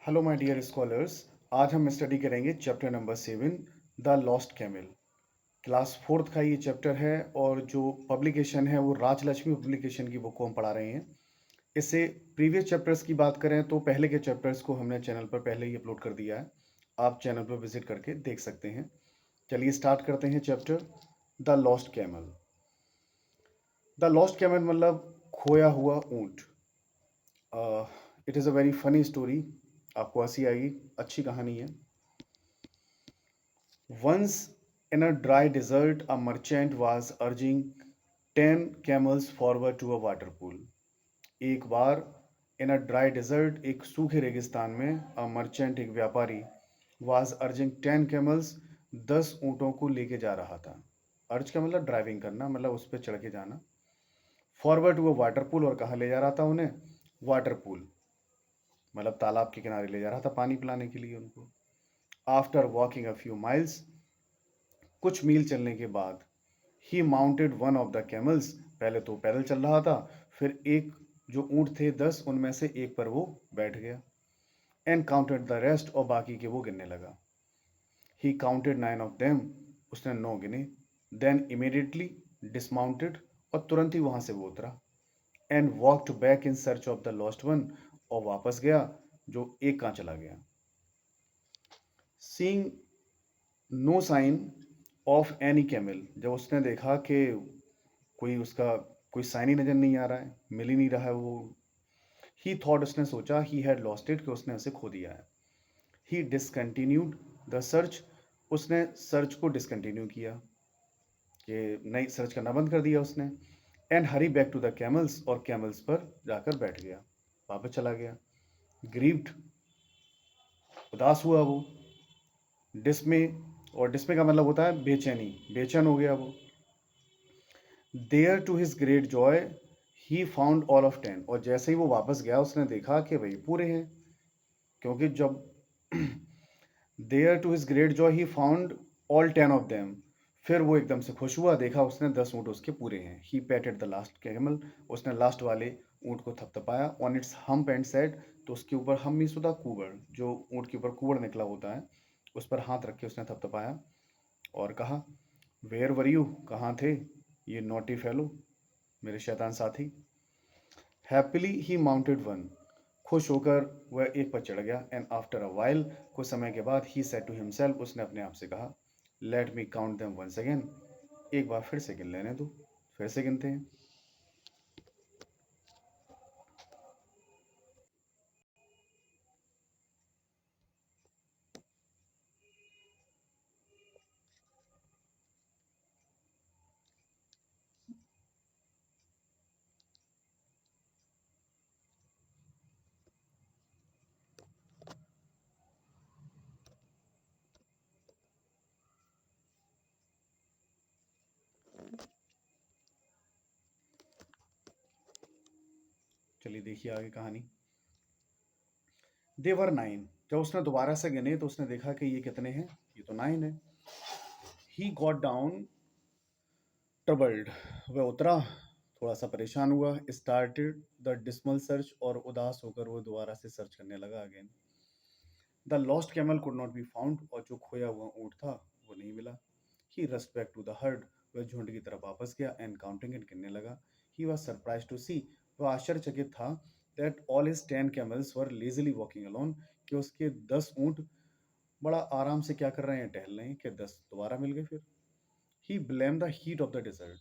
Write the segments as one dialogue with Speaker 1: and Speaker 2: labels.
Speaker 1: Hello my dear scholars. आज हम study करेंगे chapter number 7 the lost camel. Class fourth का ये चैप्टर है और जो पब्लिकेशन है वो राजलक्ष्मी पब्लिकेशन की बुक को हम पढ़ा रहे हैं। इससे प्रीवियस चैप्टर्स की बात करें तो पहले के चैप्टर्स को हमने चैनल पर पहले ही अपलोड कर दिया है। आप चैनल पर विजिट करके देख सकते हैं। चलिए स्टार्ट करते हैं chapter the lost camel. The lost camel मतलब खोया हुआ ऊँट। It is a very funny story. आपको हंसी आएगी, अच्छी कहानी है। Once in a dry desert, a merchant was urging 10 camels forward to a water pool. एक बार इन अ ड्राई डेजर्ट, एक सूखे रेगिस्तान में, अ मर्चेंट, एक व्यापारी, वाज अर्जिंग 10 कैमल्स, 10 ऊँटों को लेके जा रहा था। अर्ज का मतलब ड्राइविंग करना, मतलब उस पर चढ़ के जाना। Forward to a water pool, और कहाँ ले जा रहा था उन्हें? वाटर पूल, मतलब तालाब के किनारे ले जा रहा था पानी पिलाने के लिए उनको। After walking a few miles, कुछ मील चलने के बाद, he mounted one of the camels, पहले तो पैदल चल रहा था, फिर एक जो ऊँट थे 10 उनमें से एक पर वो बैठ गया। एंड काउंटेड द रेस्ट, और बाकी के वो गिनने लगा। ही काउंटेड 9 ऑफ देम, उसने 9 गिने। देन इमीडिएटली डिसमाउंटेड, और तुरंत ही वहां से वो उतरा। And walked back in search of the lost one, और वापस गया जो एक कहाँ चला गया। Seeing no sign of any camel, जब उसने देखा कि कोई उसका कोई साइन ही नजर नहीं आ रहा है, मिल ही नहीं रहा है वो, ही थॉट, उसने सोचा, ही हैड लॉस्ट इट, कि उसने उसे खो दिया है। ही डिसकंटिन्यूड द सर्च, उसने सर्च को डिसकंटिन्यू किया, कि नई सर्च करना बंद कर दिया उसने। And hurry back to the camels, और कैमल्स पर जाकर बैठ गया, वापस चला गया। ग्रीव्ड, उदास हुआ वो। डिस्मे, और डिस्मे का मतलब होता है बेचैनी, बेचैन हो गया वो। There to his great joy, he found all of 10, और जैसे ही वो वापस गया उसने देखा कि भाई पूरे हैं, क्योंकि जब there to his great joy he found all 10 of them, फिर वो एकदम से खुश हुआ, देखा उसने 10 ऊँट उसके पूरे हैं। He patted the last camel, उसने लास्ट वाले ऊँट को थपथपाया। On its hump and said, तो उसके ऊपर, हम मीन्स होता कुबड़, जो ऊँट के ऊपर कुबड़ निकला होता है, उस पर हाथ रख के उसने थपथपाया और कहा, वेयर वर यू, कहाँ थे ये नॉटी फेलो, मेरे शैतान साथी। हैप्पीली ही माउंटेड वन, खुश होकर वह एक पर चढ़ गया। एंड आफ्टर अ वाइल, कुछ समय के बाद, ही सेड टू हिमसेल्फ, उसने अपने आप से कहा, let me count them once again, एक बार फिर से गिन लेने दो। फिर से गिनते हैं। चलिए देखिए आगे कहानी। देवर 9, जब उसने दोबारा से गिने तो उसने देखा कि ये कितने हैं, ये तो 9 है। ही गॉट डाउन ट्रबल्ड, वह उतरा, थोड़ा सा परेशान हुआ। स्टार्टेड द डिस्मल सर्च, और उदास होकर वो दोबारा से सर्च करने लगा again. The lost camel could not be found, और जो खोया हुआ ऊँट था वो नहीं मिला। He rushed back to the herd, वह झुंड की तरफ वापस गया। एंड काउंटिंग इट, गिनने लगा। He was surprised to see, वह आश्चर्यचकित था, that all his 10 camels were lazily walking alone, कि उसके 10 ऊँट बड़ा आराम से क्या कर रहे हैं, टहल रहे हैं, कि 10 दोबारा मिल गए फिर। He blame the heat of the desert,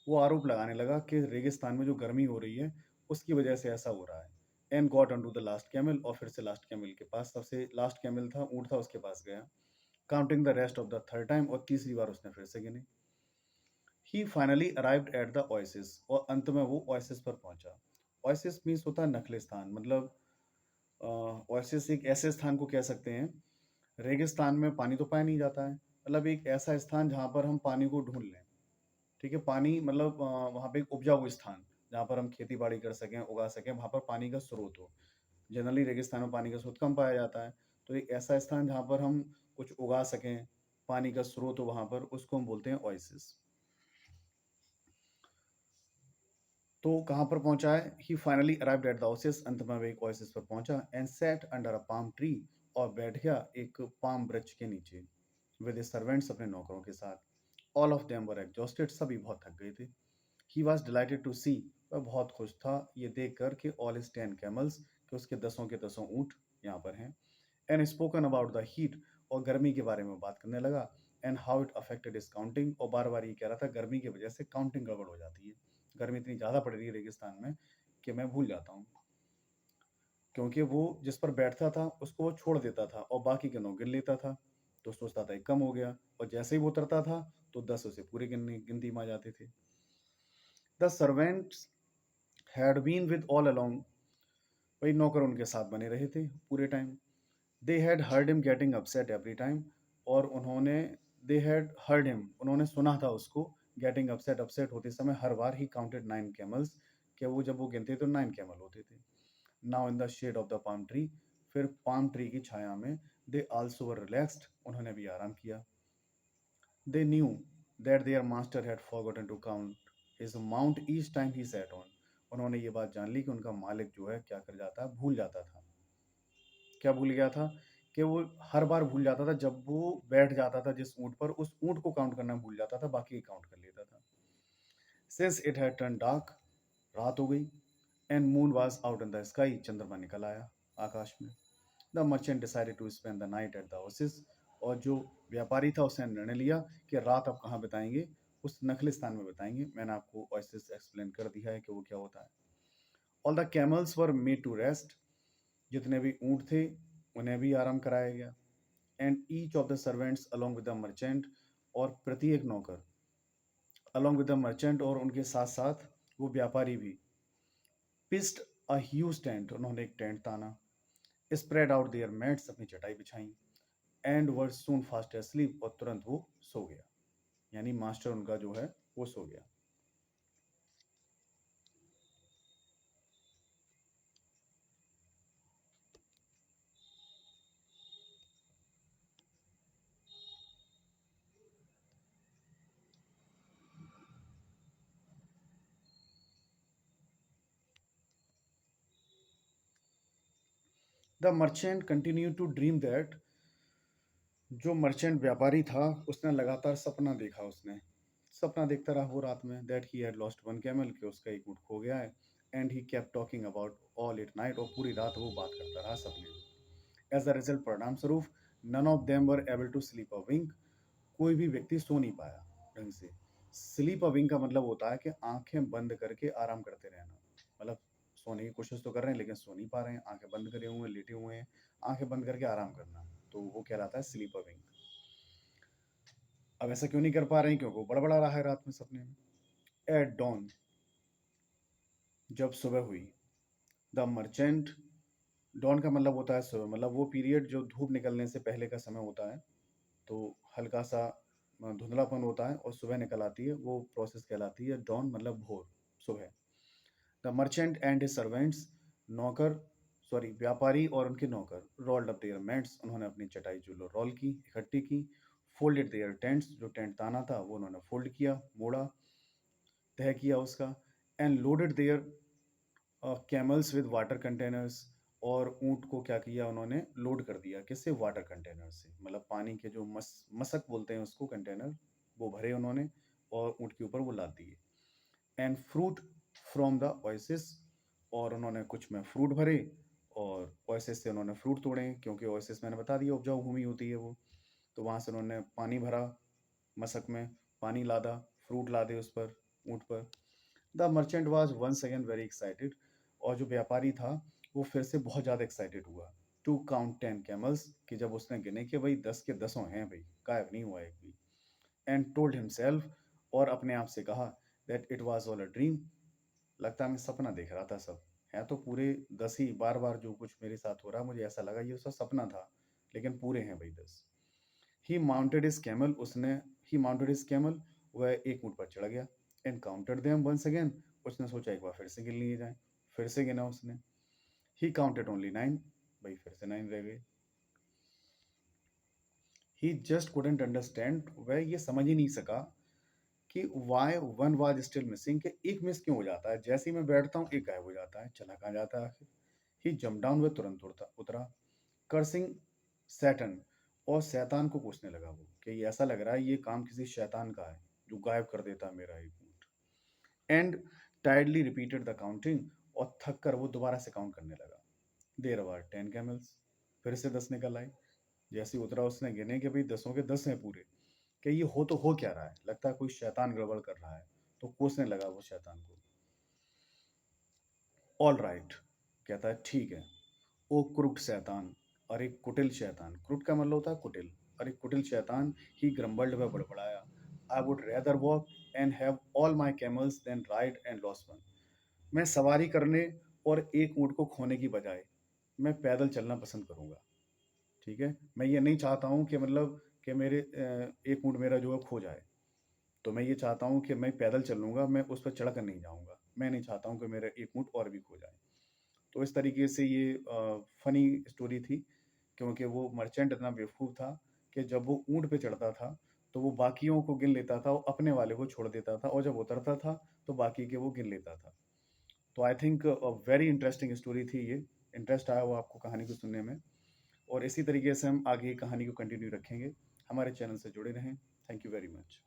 Speaker 1: वो आरोप लगाने लगा कि रेगिस्तान में जो गर्मी हो रही है उसकी वजह से ऐसा हो रहा है। And got on to the last camel, और फिर से लास्ट कैमल के पास, सबसे लास्ट कैमल था, ऊँट था, उसके पास गया। Counting the rest of the third time, और तीसरी बार उसने फिर से गिने। He finally arrived at the oasis, और अंत में वो ओएसिस पर पहुंचा। ओएसिस मीन्स होता है नखले स्थान, मतलब ओएसिस एक ऐसे स्थान को कह सकते हैं, रेगिस्तान में पानी तो पाया नहीं जाता है, मतलब एक ऐसा स्थान जहाँ पर हम पानी को ढूंढ लें। ठीक है, पानी मतलब वहाँ पे एक उपजाऊ स्थान, जहाँ पर हम खेती बाड़ी कर सकें, उगा सकें, वहाँ पर पानी का स्रोत हो। जनरली रेगिस्तान में पानी का स्रोत कम पाया जाता है, तो एक ऐसा स्थान जहाँ पर हम कुछ उगा सकें, पानी का स्रोत हो वहाँ पर, उसको हम बोलते हैं ओएसिस। तो कहाँ पर पहुंचा है? He finally arrived at the oasis, अंत में वो एक ओएसिस पर पहुंचा, and sat under a palm tree, और बैठ गया एक पाम वृक्ष के नीचे, विद सर्वेंट्स, अपने नौकरों के साथ। All of them were exhausted, सभी बहुत थक गए थे। He was delighted to see, वह बहुत खुश था ये देख कर कि ऑल इज 10 कैमल्स, कि उसके दसों के दसों ऊँट यहाँ पर हैं। And spoken about the heat, और गर्मी के बारे में बात करने लगा। And how it affected is counting, और बार बार ये कह रहा था गर्मी की वजह से काउंटिंग गड़बड़ हो जाती है, गर्मी इतनी ज़्यादा पड़ रही है रेगिस्तान में कि मैं भूल जाता हूँ, क्योंकि वो जिस पर बैठता था उसको वो छोड़ देता था और बाकी के 9 गिन लेता था, तो सोचता था एक कम हो गया, और जैसे ही वो उतरता था तो 10 उसे पूरे गिनती में आ जाते थे। The servants had been with all along, वही नौकर उनके साथ बने रहे थे पूरे time. They had heard him getting upset every time, और उन्होंने, दे हैड हर्ड हिम, उन्होंने सुना था उसको, गेटिंग अपसेट, अपसेट होते समय हर बार ही काउंटेड 9 कैमल्स, कि वो जब वो गिनते तो 9 कैमल होते थे। Now in the shade of the palm tree, फिर पाम ट्री की छाया में, दे आल्सो वर रिलैक्स्ड, उन्होंने भी आराम किया। They knew that their master had forgotten to count his mount each time he sat on, उन्होंने ये बात जान ली कि उनका मालिक जो है क्या कर जाता है, भूल जाता था। क्या भूल गया था? कि वो हर बार भूल जाता था जब वो बैठ जाता था जिस ऊँट पर, उस ऊँट को काउंट करना भूल जाता था, बाकी काउंट कर लेता था। Since it had turn dark, रात हो गई, and moon was out in the sky, चंद्रमा निकल आया आकाश में। The merchant decided to spend the night at the oasis, और जो व्यापारी था उसने निर्णय लिया कि रात अब कहाँ बिताएंगे, उस नखलिस्तान में बिताएंगे। मैंने आपको ओएसिस एक्सप्लेन कर दिया है कि वो क्या होता है। All the camels were made to rest, जितने भी ऊँट थे उन्हें भी आराम कराया गया। And each of the servants along with the merchant, और प्रत्येक नौकर अलोंग विद द मर्चेंट, और उनके साथ साथ वो व्यापारी भी, पिस्ड अ ह्यूज टेंट, उन्होंने एक टेंट ताना, स्प्रेड आउट देयर मैट्स, अपनी चटाई बिछाई, and were soon fast asleep, और तुरंत वो सो गया, यानी मास्टर उनका जो है वो सो गया। The merchant continue to dream that, जो मर्चेंट व्यापारी था उसने लगातार सपना देखा, उसने सपना देखता रहा वो रात में, that he had lost one camel, कि उसका एक ऊँट खो गया है। And he kept talking about all it night, और पूरी रात वो बात करता रहा सपने में। एज अ रिजल्ट, परिणाम स्वरूप, none of them were able to sleep a wink, कोई भी व्यक्ति सो नहीं पाया ढंग से। स्लीप अ विंक का मतलब होता है कि आंखें बंद करके आराम करते रहना, मतलब सोने की कोशिश तो कर रहे हैं लेकिन सो नहीं पा रहे हैं, आंखें बंद करे हुए हैं, लेटे हुए हैं, आंखें बंद करके आराम करना, तो वो कहलाता है स्लीप अ विंक। अब ऐसा क्यों नहीं कर पा रहे हैं? क्योंकि वो बड़बड़ा रहा है रात में सपने में। एट डॉन, जब सुबह हुई, द मर्चेंट, डॉन का मतलब होता है सुबह, मतलब वो पीरियड जो धूप निकलने से पहले का समय होता है, तो हल्का सा धुंधलापन होता है और सुबह निकल आती है, वो प्रोसेस कहलाती है डॉन, मतलब भोर, सुबह। The merchant and his servants, नौकर, सॉरी व्यापारी और उनके नौकर, रोल्ड अप देयर मैट्स, उन्होंने अपनी चटाई जो रोल की, इकट्ठी की। फोल्डेड देयर टेंट्स, जो टेंट ताना था वो उन्होंने फोल्ड किया, मोड़ा, तय किया उसका। And loaded their camels with water containers, और ऊँट को क्या किया उन्होंने, लोड कर दिया, किससे? वाटर कंटेनर से, मतलब पानी के जो मशक बोलते हैं उसको, कंटेनर, वो भरे उन्होंने और ऊँट के ऊपर वो लाद दिए। And fruit from the oasis, और उन्होंने कुछ में फ्रूट भरे, और ओएसिस से उन्होंने फ्रूट तोड़े, क्योंकि ओएसिस मैंने बता दिया उपजाऊ भूमि होती है वो, तो वहाँ से उन्होंने पानी भरा, मशक में पानी लादा, फ्रूट लादे उस पर, ऊँट पर। The merchant was once again very excited, और जो व्यापारी था वो फिर से बहुत ज़्यादा एक्साइटेड हुआ, टू काउंट 10 कैमल्स, कि जब उसने गिने कि भाई 10 के दसों हैं भाई, गायब नहीं हुआ एक भी। एंड टोल्ड हिमसेल्फ, और अपने आप से कहा, that it was all a dream, लगता है मैं सपना देख रहा था, सब है तो पूरे 10 ही, बार बार जो कुछ मेरे साथ हो रहा मुझे ऐसा लगा ये सब सपना था, लेकिन पूरे हैं भाई 10। ही माउंटेड हिज कैमल, उसने, ही माउंटेड हिज कैमल, वह एक ऊँट पर चढ़ गया। And counted them once again, उसने सोचा एक बार फिर से गिन लिए जाए, फिर से गिना उसने। ही काउंटेड ओनली 9, भाई फिर से 9 रह गए। ही जस्ट कुडंट अंडरस्टैंड, वह ये समझ ही नहीं सका कि why one was still missing, कि एक मिस क्यों हो जाता है, जैसे ही मैं बैठता हूँ एक गायब हो जाता है, चला कहाँ जाता है आखिर। ही जंप डाउन, वह तुरंत उतरा, कर्सिंग सैटन, और शैतान को कोसने लगा वो, कि ये ऐसा लग रहा है ये काम किसी शैतान का है जो गायब कर देता है मेरा एक ऊँट। एंड टायर्डली रिपीटेड द काउंटिंग, और थक कर वो दोबारा से काउंट करने लगा। देयर वर 10 कैमल्स, फिर से 10 निकल आए। जैसे ही उतरा उसने गिने कि भाई 10 के 10 हैं पूरे, कि ये हो तो हो क्या रहा है, लगता है कोई शैतान गड़बड़ कर रहा है, तो कोसने लगा वो शैतान को। ऑल राइट, कहता है ठीक है। ओ क्रुट शैतान, और एक कुटिल शैतान, क्रुट का मतलब होता है कुटिल, और एक कुटिल शैतान, ही ग्रम्बल्ड, वह बड़बड़ाया, I would rather walk and have all my camels than ride and lose one. मैं सवारी करने और एक ऊँट को खोने की बजाय मैं पैदल चलना पसंद करूँगा। ठीक है? मैं ये नहीं चाहता हूँ कि मतलब कि मेरे एक ऊँट मेरा जो है खो जाए। तो मैं ये चाहता हूँ कि मैं पैदल चलूँगा, मैं उस पे चढ़कर नहीं जाऊँगा। मैं नहीं चाहता हूँ कि मेरा एक ऊँट और भी खो जाए। तो इस तरीके से ये फ़नी स्टोरी थी, क्योंकि वो मर्चेंट इतना बेवकूफ़ था कि जब वो ऊँट पे चढ़ता था, तो वो बाकियों को गिन लेता था और अपने वाले को छोड़ देता था, और जब उतरता था, तो बाकी के वो गिन लेता था। तो I think very interesting story थी ये। इंटरेस्ट आया हो आपको कहानी को सुनने में, और इसी तरीके से हम आगे कहानी को कंटिन्यू रखेंगे। हमारे चैनल से जुड़े रहें। Thank you very much.